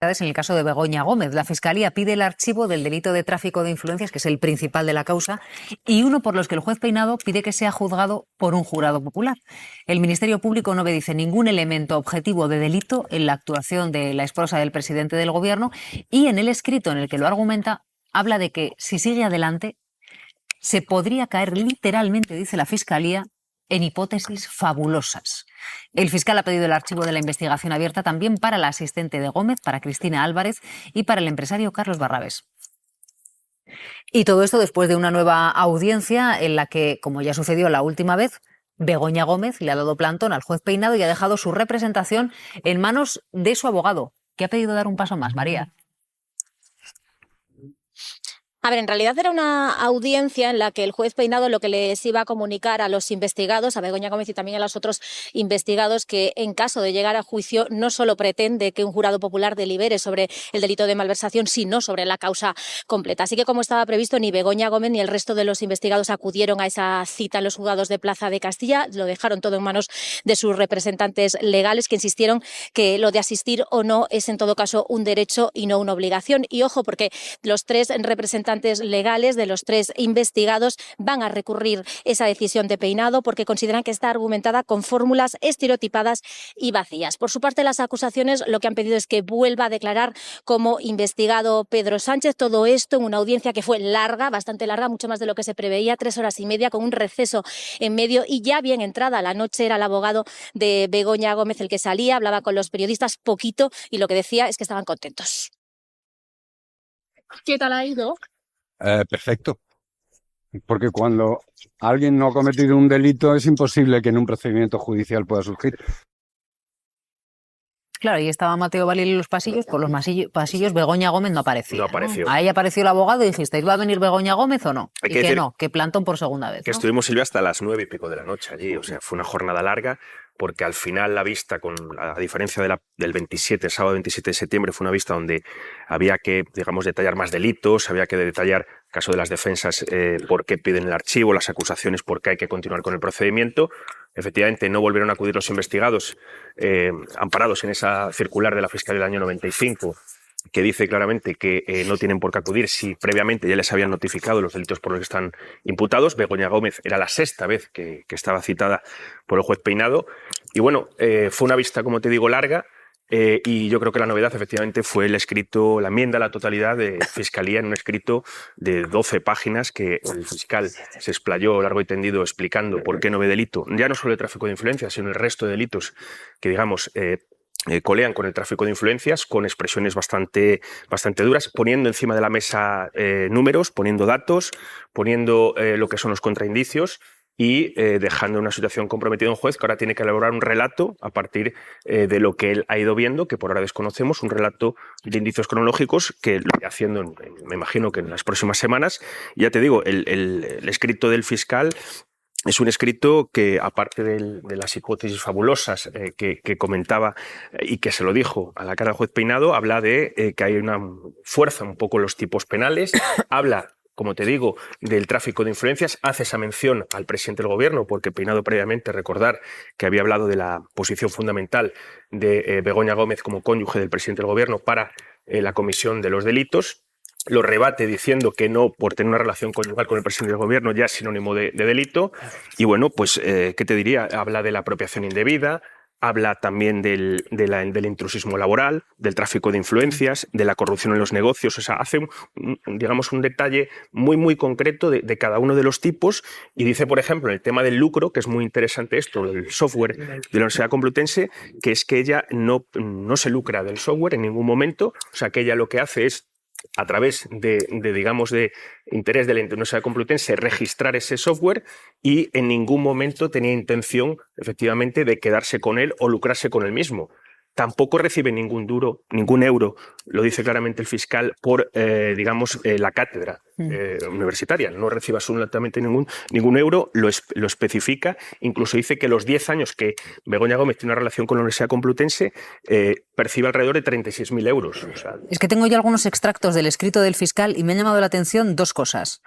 En el caso de Begoña Gómez, la Fiscalía pide el archivo del delito de tráfico de influencias, que es el principal de la causa, y uno por los que el juez Peinado pide que sea juzgado por un jurado popular. El Ministerio Público no dice ningún elemento objetivo de delito en la actuación de la esposa del presidente del Gobierno, y en el escrito en el que lo argumenta habla de que si sigue adelante se podría caer literalmente, dice la Fiscalía, en hipótesis fabulosas. El fiscal ha pedido el archivo de la investigación abierta también para la asistente de Gómez, para Cristina Álvarez y para el empresario Carlos Barrabés. Y todo esto después de una nueva audiencia en la que, como ya sucedió la última vez, Begoña Gómez le ha dado plantón al juez Peinado y ha dejado su representación en manos de su abogado, que ha pedido dar un paso más. María. A ver, en realidad era una audiencia en la que el juez Peinado lo que les iba a comunicar a los investigados, a Begoña Gómez y también a los otros investigados, que en caso de llegar a juicio no solo pretende que un jurado popular delibere sobre el delito de malversación, sino sobre la causa completa. Así que, como estaba previsto, ni Begoña Gómez ni el resto de los investigados acudieron a esa cita en los juzgados de Plaza de Castilla, lo dejaron todo en manos de sus representantes legales, que insistieron que lo de asistir o no es en todo caso un derecho y no una obligación. Y ojo, porque los tres representantes legales de los tres investigados van a recurrir esa decisión de Peinado porque consideran que está argumentada con fórmulas estereotipadas y vacías. Por su parte, las acusaciones lo que han pedido es que vuelva a declarar como investigado Pedro Sánchez. Todo esto en una audiencia que fue larga, bastante larga, mucho más de lo que se preveía, 3 horas y media, con un receso en medio, y ya bien entrada la noche era el abogado de Begoña Gómez el que salía, hablaba con los periodistas poquito y lo que decía es que estaban contentos. ¿Qué tal ha ido? Perfecto. Porque cuando alguien no ha cometido un delito es imposible que en un procedimiento judicial pueda surgir. Claro, y estaba Mateo Valil en los pasillos, por los pasillos Begoña Gómez no aparecía. No apareció. Ahí apareció el abogado y dijisteis, ¿va a venir Begoña Gómez o no? Hay y que que decir no, que plantón por segunda vez. Que ¿no? estuvimos, Silvia, hasta las 9 y pico de la noche allí. O sea, fue una jornada larga, porque al final la vista, a diferencia del 27, sábado 27 de septiembre, fue una vista donde había que, digamos, detallar más delitos, había que detallar, en el caso de las defensas, por qué piden el archivo, las acusaciones, por qué hay que continuar con el procedimiento. Efectivamente, no volvieron a acudir los investigados amparados en esa circular de la Fiscalía del año 95, que dice claramente que no tienen por qué acudir si previamente ya les habían notificado los delitos por los que están imputados. Begoña Gómez era la 6ª vez que estaba citada por el juez Peinado. Y bueno, fue una vista, como te digo, larga. Y yo creo que la novedad, efectivamente, fue el escrito, la enmienda a la totalidad de Fiscalía en un escrito de 12 páginas que el fiscal se explayó largo y tendido explicando por qué no ve delito, ya no solo el tráfico de influencias, sino el resto de delitos que, digamos, colean con el tráfico de influencias, con expresiones bastante duras, poniendo encima de la mesa números, poniendo datos, poniendo lo que son los contraindicios y dejando una situación comprometida a un juez que ahora tiene que elaborar un relato a partir de lo que él ha ido viendo, que por ahora desconocemos, un relato de indicios cronológicos que lo irá haciendo, me imagino que en las próximas semanas. Y ya te digo, el escrito del fiscal es un escrito que, aparte de las hipótesis fabulosas que comentaba y que se lo dijo a la cara del juez Peinado, habla de que hay una fuerza un poco en los tipos penales, habla, como te digo, del tráfico de influencias, hace esa mención al presidente del Gobierno, porque Peinado previamente, recordar que había hablado de la posición fundamental de Begoña Gómez como cónyuge del presidente del Gobierno para la comisión de los delitos. Lo rebate diciendo que no, por tener una relación conyugal con el presidente del Gobierno, ya es sinónimo de delito. Y bueno, pues, ¿qué te diría? Habla de la apropiación indebida, habla también del intrusismo laboral, del tráfico de influencias, de la corrupción en los negocios. O sea, hace, digamos, un detalle muy concreto de cada uno de los tipos, y dice, por ejemplo, en el tema del lucro, que es muy interesante esto, del software de la Universidad Complutense, que es que ella no se lucra del software en ningún momento. O sea, que ella lo que hace es, a través digamos, de interés de la Universidad Complutense, registrar ese software, y en ningún momento tenía intención, efectivamente, de quedarse con él o lucrarse con él mismo. Tampoco recibe ningún euro, lo dice claramente el fiscal, por, digamos, la cátedra universitaria. No recibe absolutamente ningún euro, lo especifica. Incluso dice que los 10 años que Begoña Gómez tiene una relación con la Universidad Complutense, percibe alrededor de 36.000 euros. O sea, es que tengo ya algunos extractos del escrito del fiscal y me han llamado la atención dos cosas.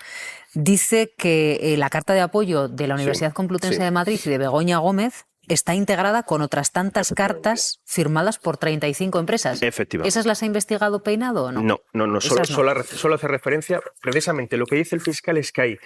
Dice que la carta de apoyo de la Universidad Complutense de Madrid y de Begoña Gómez está integrada con otras tantas cartas firmadas por 35 empresas. Efectivamente. ¿Esas las ha investigado Peinado o no? No. Esas Solo hace referencia, precisamente lo que dice el fiscal es que hay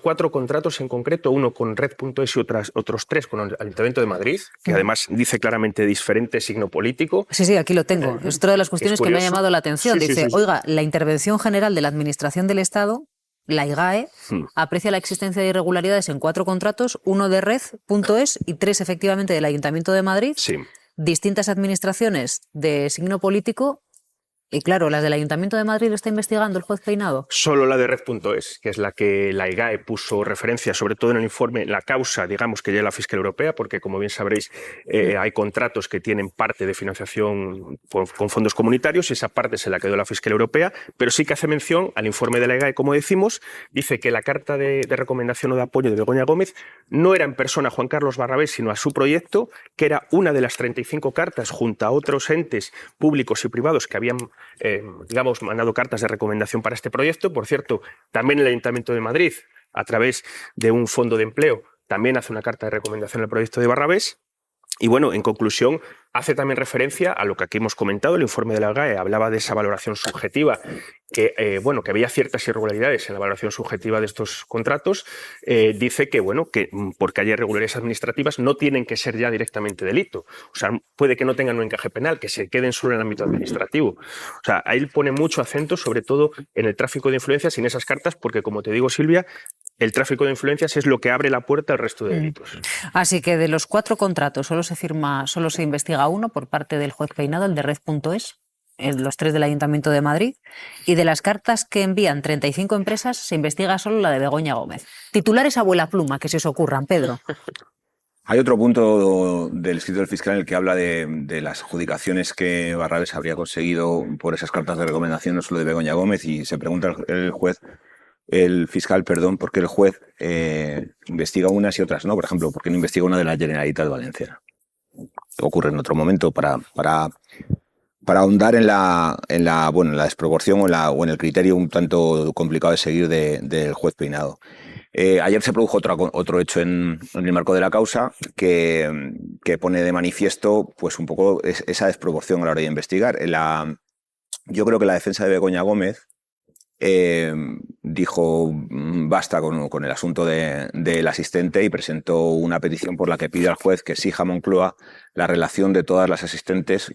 4 contratos en concreto, uno con Red.es y otros 3 con el Ayuntamiento de Madrid, que además dice claramente diferente signo político. Sí, aquí lo tengo. Es otra de las cuestiones que me ha llamado la atención. Sí, Dice, sí. oiga, la Intervención General de la Administración del Estado, la IGAE, aprecia la existencia de irregularidades en 4 contratos, uno de Red.es y 3 efectivamente del Ayuntamiento de Madrid, Sí. distintas administraciones de signo político. Y claro, las del Ayuntamiento de Madrid lo está investigando el juez Peinado. Solo la de Red.es, que es la que la IGAE puso referencia, sobre todo en el informe, la causa, digamos, que lleva la Fiscalía Europea, porque como bien sabréis, hay contratos que tienen parte de financiación con fondos comunitarios y esa parte se la quedó la Fiscalía Europea, pero sí que hace mención al informe de la IGAE, como decimos, dice que la carta de recomendación o de apoyo de Begoña Gómez no era en persona a Juan Carlos Barrabés, sino a su proyecto, que era una de las 35 cartas junto a otros entes públicos y privados que habían mandado cartas de recomendación para este proyecto. Por cierto, también el Ayuntamiento de Madrid, a través de un fondo de empleo, también hace una carta de recomendación al proyecto de Barrabés. Y bueno, en conclusión, hace también referencia a lo que aquí hemos comentado, el informe de la GAE hablaba de esa valoración subjetiva, que había ciertas irregularidades en la valoración subjetiva de estos contratos. Dice que porque haya irregularidades administrativas no tienen que ser ya directamente delito. O sea, puede que no tengan un encaje penal, que se queden solo en el ámbito administrativo. O sea, ahí pone mucho acento, sobre todo en el tráfico de influencias y en esas cartas, porque como te digo, Silvia, el tráfico de influencias es lo que abre la puerta al resto de delitos. Así que de los 4 contratos solo se investiga uno por parte del juez Peinado, el de Red.es, los 3 del Ayuntamiento de Madrid, y de las cartas que envían 35 empresas se investiga solo la de Begoña Gómez. Titulares abuela pluma, que se os ocurran, Pedro. Hay otro punto del escrito del fiscal en el que habla de las adjudicaciones que Barrabés habría conseguido por esas cartas de recomendación, no solo de Begoña Gómez, y se pregunta el fiscal, por qué el juez investiga unas y otras no. Por ejemplo, ¿por qué no investiga una de la Generalitat Valenciana? Ocurre en otro momento para ahondar en la desproporción o en el criterio un tanto complicado de seguir del juez Peinado. Ayer se produjo otro hecho en el marco de la causa que pone de manifiesto pues un poco esa desproporción a la hora de investigar. Yo creo que la defensa de Begoña Gómez dijo basta con el asunto del asistente y presentó una petición por la que pide al juez que exija a Moncloa la relación de todas las asistentes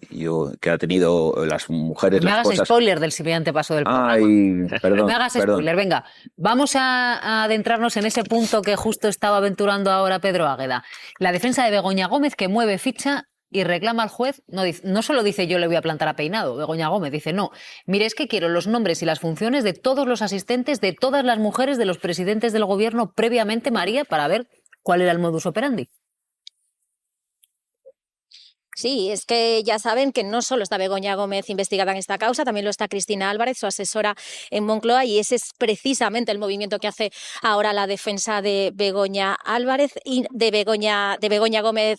que ha tenido las mujeres. Me hagas spoiler del siguiente paso del programa. Ay, perdón. Me hagas spoiler, venga. Vamos a adentrarnos en ese punto que justo estaba aventurando ahora Pedro Águeda. La defensa de Begoña Gómez, que mueve ficha y reclama al juez, no solo dice yo le voy a plantar a Peinado, Begoña Gómez, dice no, mire, es que quiero los nombres y las funciones de todos los asistentes, de todas las mujeres de los presidentes del gobierno previamente, María, para ver cuál era el modus operandi. Sí, es que ya saben que no solo está Begoña Gómez investigada en esta causa, también lo está Cristina Álvarez, su asesora en Moncloa, y ese es precisamente el movimiento que hace ahora la defensa de Begoña Álvarez y de Begoña Gómez,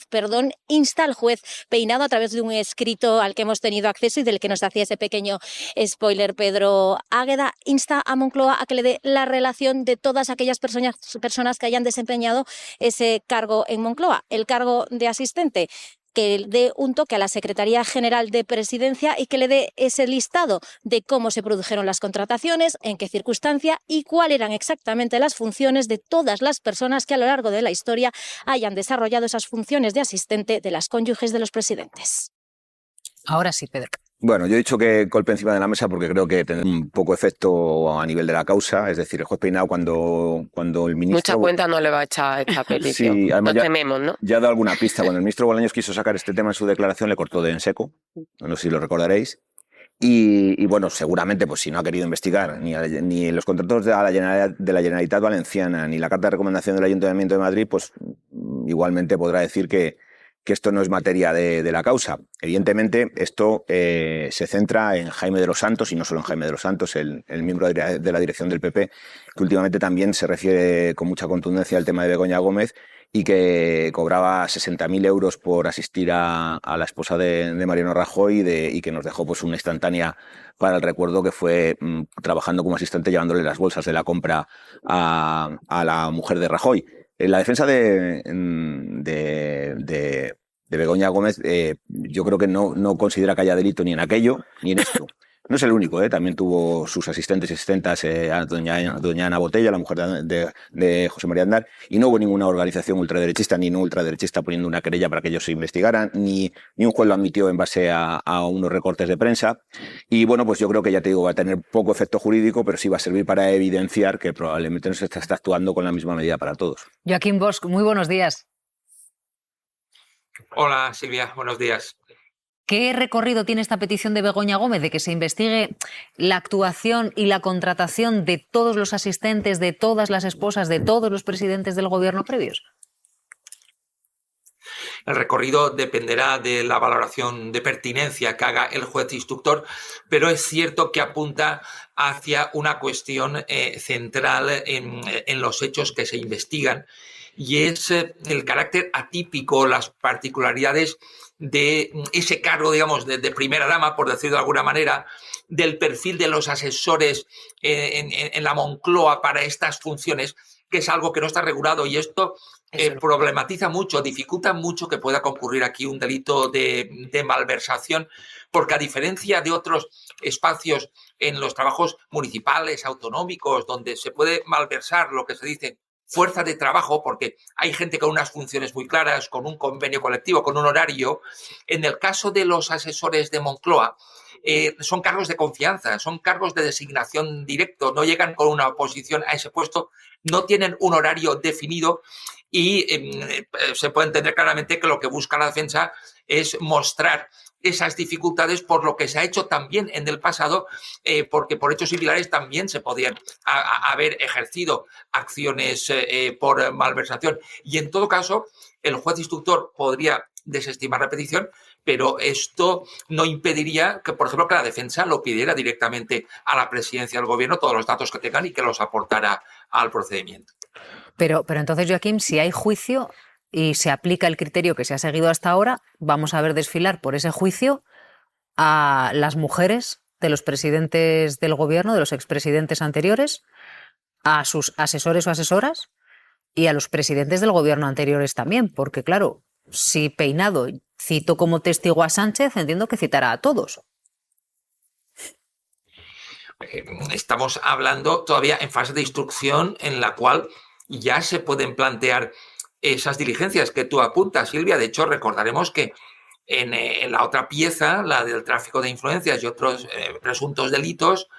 insta al juez Peinado a través de un escrito al que hemos tenido acceso y del que nos hacía ese pequeño spoiler Pedro Águeda, insta a Moncloa a que le dé la relación de todas aquellas personas que hayan desempeñado ese cargo en Moncloa, el cargo de asistente, que dé un toque a la Secretaría General de Presidencia y que le dé ese listado de cómo se produjeron las contrataciones, en qué circunstancia y cuáles eran exactamente las funciones de todas las personas que a lo largo de la historia hayan desarrollado esas funciones de asistente de las cónyuges de los presidentes. Ahora sí, Pedro. Bueno, yo he dicho que golpe encima de la mesa porque creo que tendrá un poco efecto a nivel de la causa. Es decir, el juez Peinado cuando el ministro... Mucha cuenta no le va a echar esta petición. Sí, además lo tememos, ¿no? Ya ha dado alguna pista. Cuando el ministro Bolaños quiso sacar este tema en su declaración, le cortó de en seco. No sé si lo recordaréis. Y bueno, seguramente, pues si no ha querido investigar ni los contratos de la Generalitat Valenciana, ni la carta de recomendación del Ayuntamiento de Madrid, pues igualmente podrá decir que esto no es materia de la causa. Evidentemente, esto se centra en Jaime de los Santos, y no solo en Jaime de los Santos, el miembro de la dirección del PP, que últimamente también se refiere con mucha contundencia al tema de Begoña Gómez y que cobraba 60.000 euros por asistir a la esposa de Mariano Rajoy y que nos dejó pues una instantánea para el recuerdo, que fue trabajando como asistente llevándole las bolsas de la compra a la mujer de Rajoy. La defensa de Begoña Gómez, yo creo que no considera que haya delito ni en aquello ni en esto. No es el único, también tuvo sus asistentes y asistentas a doña Ana Botella, la mujer de José María Aznar, y no hubo ninguna organización ultraderechista ni no ultraderechista poniendo una querella para que ellos se investigaran, ni un juez lo admitió en base a unos recortes de prensa. Y bueno, pues yo creo que, ya te digo, va a tener poco efecto jurídico, pero sí va a servir para evidenciar que probablemente no se está actuando con la misma medida para todos. Joaquín Bosch, muy buenos días. Hola Silvia, buenos días. ¿Qué recorrido tiene esta petición de Begoña Gómez de que se investigue la actuación y la contratación de todos los asistentes, de todas las esposas, de todos los presidentes del gobierno previos? El recorrido dependerá de la valoración de pertinencia que haga el juez instructor, pero es cierto que apunta hacia una cuestión central en los hechos que se investigan, y es el carácter atípico, las particularidades de ese cargo, digamos, de primera dama, por decirlo de alguna manera, del perfil de los asesores en la Moncloa para estas funciones, que es algo que no está regulado, y esto problematiza mucho, dificulta mucho que pueda concurrir aquí un delito de malversación, porque a diferencia de otros espacios en los trabajos municipales, autonómicos, donde se puede malversar lo que se dice fuerza de trabajo, porque hay gente con unas funciones muy claras, con un convenio colectivo, con un horario. En el caso de los asesores de Moncloa, son cargos de confianza, son cargos de designación directo, no llegan con una oposición a ese puesto, no tienen un horario definido, y se puede entender claramente que lo que busca la defensa es mostrar esas dificultades por lo que se ha hecho también en el pasado, porque por hechos similares también se podían haber ejercido acciones por malversación. Y en todo caso, el juez instructor podría desestimar la petición, pero esto no impediría que, por ejemplo, que la defensa lo pidiera directamente a la presidencia del gobierno, todos los datos que tengan, y que los aportara al procedimiento. Pero entonces, Joaquín, si hay juicio y se aplica el criterio que se ha seguido hasta ahora, vamos a ver desfilar por ese juicio a las mujeres de los presidentes del gobierno, de los expresidentes anteriores, a sus asesores o asesoras y a los presidentes del gobierno anteriores también, porque claro, si Peinado citó como testigo a Sánchez, entiendo que citará a todos. Estamos hablando todavía en fase de instrucción en la cual ya se pueden plantear esas diligencias que tú apuntas, Silvia. De hecho, recordaremos que en la otra pieza, la del tráfico de influencias y otros presuntos delitos,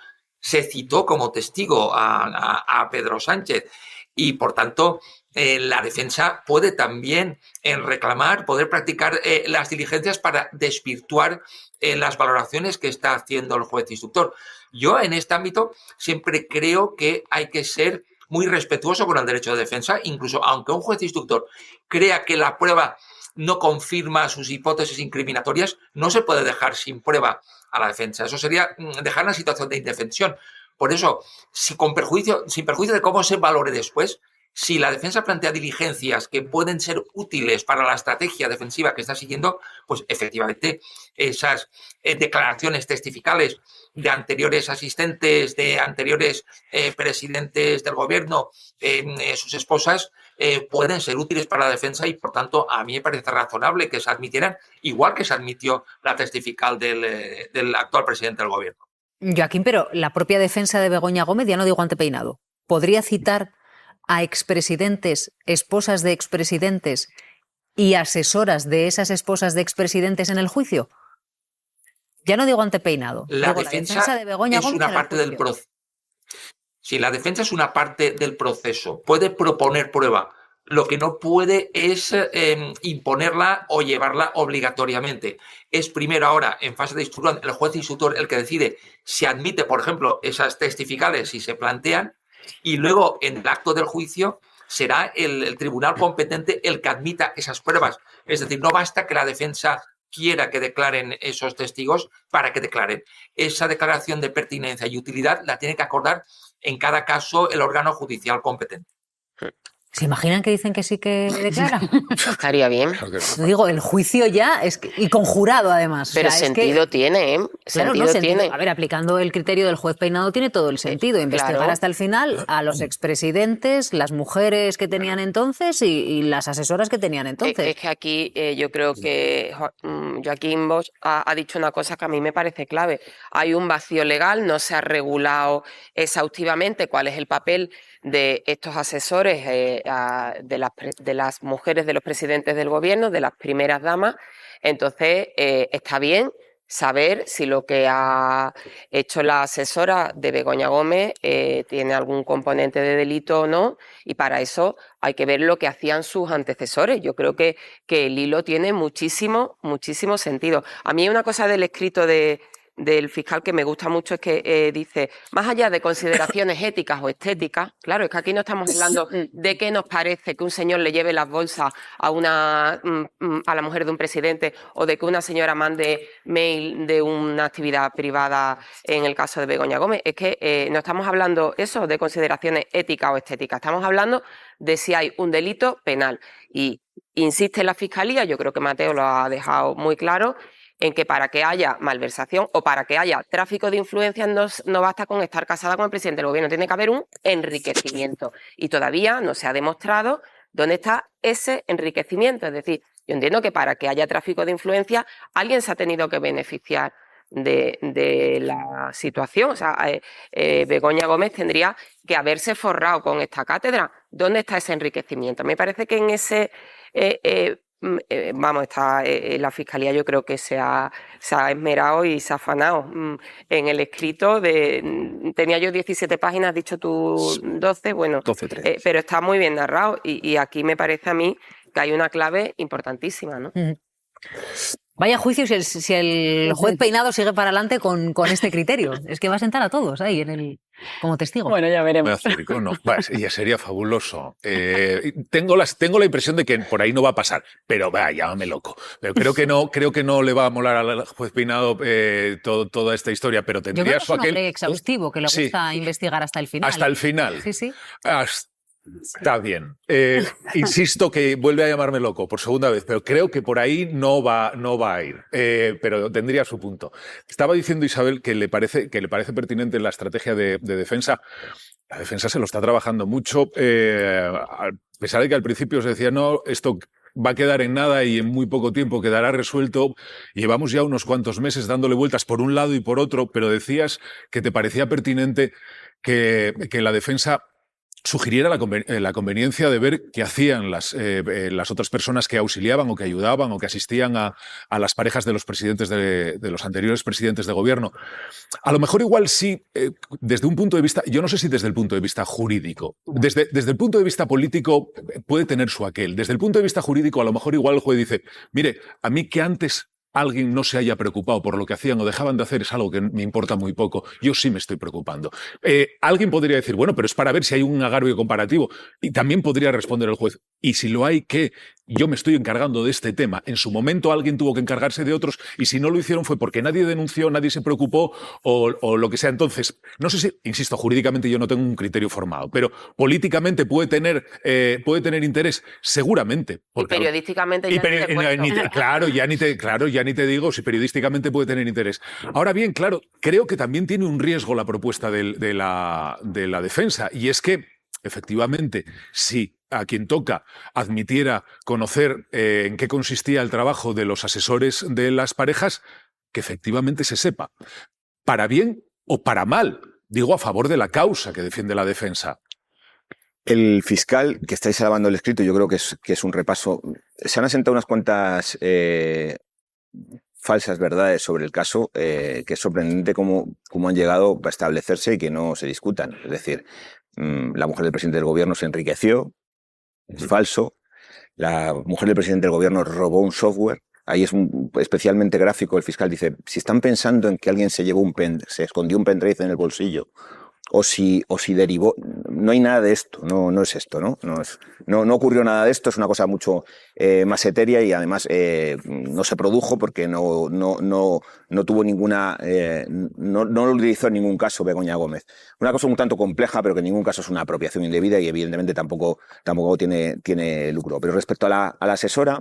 se citó como testigo a Pedro Sánchez, y por tanto la defensa puede también reclamar, poder practicar las diligencias para desvirtuar las valoraciones que está haciendo el juez instructor. Yo en este ámbito siempre creo que hay que ser muy respetuoso con el derecho de defensa, incluso aunque un juez instructor crea que la prueba no confirma sus hipótesis incriminatorias, no se puede dejar sin prueba a la defensa. Eso sería dejar una situación de indefensión. Por eso, sin perjuicio de cómo se valore después, si la defensa plantea diligencias que pueden ser útiles para la estrategia defensiva que está siguiendo, pues efectivamente esas declaraciones testificales de anteriores asistentes, de anteriores presidentes del gobierno, sus esposas, pueden ser útiles para la defensa, y por tanto a mí me parece razonable que se admitieran, igual que se admitió la testifical del actual presidente del gobierno. Joaquín, pero la propia defensa de Begoña Gómez, ya no digo ante Peinado, ¿podría citar a expresidentes, esposas de expresidentes y asesoras de esas esposas de expresidentes en el juicio? Ya no digo ante Peinado. La defensa de Begoña es Gómez una parte del proceso. Si la defensa es una parte del proceso, puede proponer prueba. Lo que no puede es imponerla o llevarla obligatoriamente. Es primero ahora, en fase de instrucción, el juez instructor el que decide si admite, por ejemplo, esas testificales si se plantean, y luego en el acto del juicio será el tribunal competente el que admita esas pruebas. Es decir, no basta que la defensa quiera que declaren esos testigos para que declaren. Esa declaración de pertinencia y utilidad la tiene que acordar en cada caso el órgano judicial competente. ¿Se imaginan que dicen que sí que declara? Estaría bien. Claro que no. Digo, el juicio ya, y conjurado además. Pero O sea, es que- sentido tiene, ¿eh? Claro, Sentido no, sentido. tiene. A ver, aplicando el criterio del juez Peinado tiene todo el sentido. Investigar claro. hasta el final a los expresidentes, las mujeres que tenían entonces y las asesoras que tenían entonces. Es que aquí yo creo que Joaquín Bosch ha dicho una cosa que a mí me parece clave. Hay un vacío legal, no se ha regulado exhaustivamente cuál es el papel de estos asesores, de las mujeres de los presidentes del gobierno, de las primeras damas. Entonces, está bien saber si lo que ha hecho la asesora de Begoña Gómez tiene algún componente de delito o no, y para eso hay que ver lo que hacían sus antecesores. Yo creo que el hilo tiene muchísimo sentido. A mí una cosa del escrito del fiscal que me gusta mucho es que dice, más allá de consideraciones éticas o estéticas, claro, es que aquí no estamos hablando de qué nos parece que un señor le lleve las bolsas a la mujer de un presidente o de que una señora mande mail de una actividad privada en el caso de Begoña Gómez. Es que no estamos hablando eso de consideraciones éticas o estéticas, estamos hablando de si hay un delito penal. Y insiste la Fiscalía, yo creo que Mateo lo ha dejado muy claro, en que para que haya malversación o para que haya tráfico de influencias no basta con estar casada con el presidente del gobierno, tiene que haber un enriquecimiento. Y todavía no se ha demostrado dónde está ese enriquecimiento. Es decir, yo entiendo que para que haya tráfico de influencias alguien se ha tenido que beneficiar de la situación. O sea, Begoña Gómez tendría que haberse forrado con esta cátedra. ¿Dónde está ese enriquecimiento? Me parece que en ese... la Fiscalía yo creo que se ha esmerado y se ha afanado en el escrito. Tenía yo 17 páginas, has dicho tú 12, bueno, 12, 13. pero está muy bien narrado y aquí me parece a mí que hay una clave importantísima, ¿no? Vaya juicio si el juez Peinado sigue para adelante con este criterio. Es que va a sentar a todos ahí como testigo. Bueno, ya veremos. Círico, no, ya sería fabuloso. Tengo la impresión de que por ahí no va a pasar, pero llámame loco. Pero creo que no le va a molar al juez Peinado toda esta historia, pero Yo tendría creo que su es un aquel... hombre exhaustivo, que le Sí. gusta investigar hasta el final. Hasta el final. Sí, sí. Está bien. Insisto que vuelve a llamarme loco por segunda vez, pero creo que por ahí no va a ir. Pero tendría su punto. Estaba diciendo Isabel que le parece pertinente la estrategia de defensa. La defensa se lo está trabajando mucho, a pesar de que al principio se decía, no, esto va a quedar en nada y en muy poco tiempo quedará resuelto. Llevamos ya unos cuantos meses dándole vueltas por un lado y por otro, pero decías que te parecía pertinente que la defensa sugiriera la conveniencia de ver qué hacían las otras personas que auxiliaban o que ayudaban o que asistían a las parejas de los presidentes de los anteriores presidentes de gobierno. A lo mejor igual sí, desde un punto de vista, yo no sé si desde el punto de vista jurídico, desde el punto de vista político puede tener su aquel. Desde el punto de vista jurídico a lo mejor igual el juez dice, mire, a mí que antes alguien no se haya preocupado por lo que hacían o dejaban de hacer es algo que me importa muy poco. Yo sí me estoy preocupando. Alguien podría decir, bueno, pero es para ver si hay un agravio comparativo. Y también podría responder el juez, y si lo hay, ¿qué? Yo me estoy encargando de este tema. En su momento alguien tuvo que encargarse de otros y si no lo hicieron fue porque nadie denunció, nadie se preocupó o lo que sea. Entonces, no sé si, insisto, jurídicamente yo no tengo un criterio formado, pero políticamente puede tener interés, seguramente. Y periodísticamente ya ni te digo si periodísticamente puede tener interés. Ahora bien, claro, creo que también tiene un riesgo la propuesta de la defensa, y es que, efectivamente, si a quien toca admitiera conocer en qué consistía el trabajo de los asesores de las parejas, que efectivamente se sepa, para bien o para mal, digo a favor de la causa que defiende la defensa. El fiscal, que estáis alabando el escrito, yo creo que es un repaso. Se han asentado unas cuantas falsas verdades sobre el caso, que es sorprendente cómo han llegado a establecerse y que no se discutan. Es decir, la mujer del presidente del gobierno se enriqueció, es falso. La mujer del presidente del gobierno robó un software. Ahí es especialmente gráfico. El fiscal dice, si están pensando en que alguien se escondió un pendrive en el bolsillo derivó. No hay nada de esto, no es esto, ¿no? No ocurrió nada de esto, es una cosa mucho más etérea y además no se produjo porque no tuvo ninguna, no lo utilizó en ningún caso Begoña Gómez. Una cosa un tanto compleja, pero que en ningún caso es una apropiación indebida y evidentemente tampoco tiene lucro. Pero respecto a la asesora,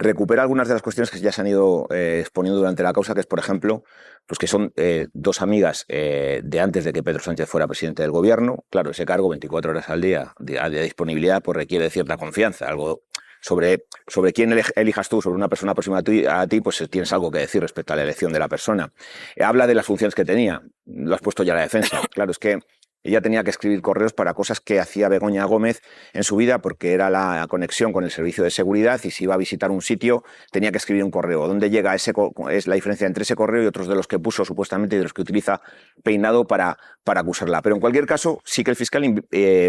recupera algunas de las cuestiones que ya se han ido exponiendo durante la causa, que es, por ejemplo, pues que son dos amigas de antes de que Pedro Sánchez fuera presidente del gobierno. Claro, ese cargo, 24 horas al día de disponibilidad, pues requiere cierta confianza, algo sobre quién elijas tú, sobre una persona próxima a ti, pues tienes algo que decir respecto a la elección de la persona. Habla de las funciones que tenía, lo has puesto ya en la defensa. Claro, es que ella tenía que escribir correos para cosas que hacía Begoña Gómez en su vida porque era la conexión con el servicio de seguridad y si iba a visitar un sitio tenía que escribir un correo. ¿Dónde llega es la diferencia entre ese correo y otros de los que puso supuestamente y de los que utiliza Peinado para acusarla? Pero en cualquier caso sí que el fiscal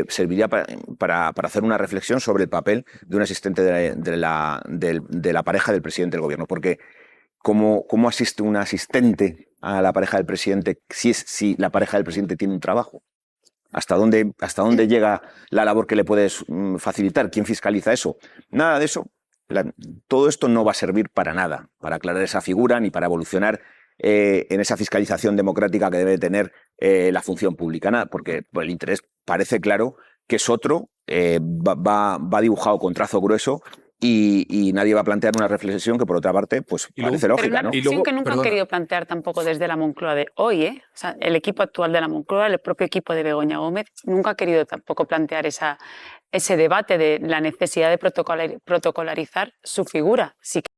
serviría para hacer una reflexión sobre el papel de un asistente de la pareja del presidente del gobierno. Porque ¿cómo asiste un asistente a la pareja del presidente si la pareja del presidente tiene un trabajo? ¿Hasta dónde llega la labor que le puedes facilitar? ¿Quién fiscaliza eso? Nada de eso. Todo esto no va a servir para nada, para aclarar esa figura ni para evolucionar en esa fiscalización democrática que debe tener la función pública. Nada, porque el interés parece claro que es otro, va dibujado con trazo grueso y nadie va a plantear una reflexión que, por otra parte, pues parece lógica, pero una ¿no? reflexión que nunca han querido plantear tampoco desde la Moncloa de hoy, ¿eh? O sea, el equipo actual de la Moncloa, el propio equipo de Begoña Gómez, nunca ha querido tampoco plantear ese debate de la necesidad de protocolarizar su figura. Sí que...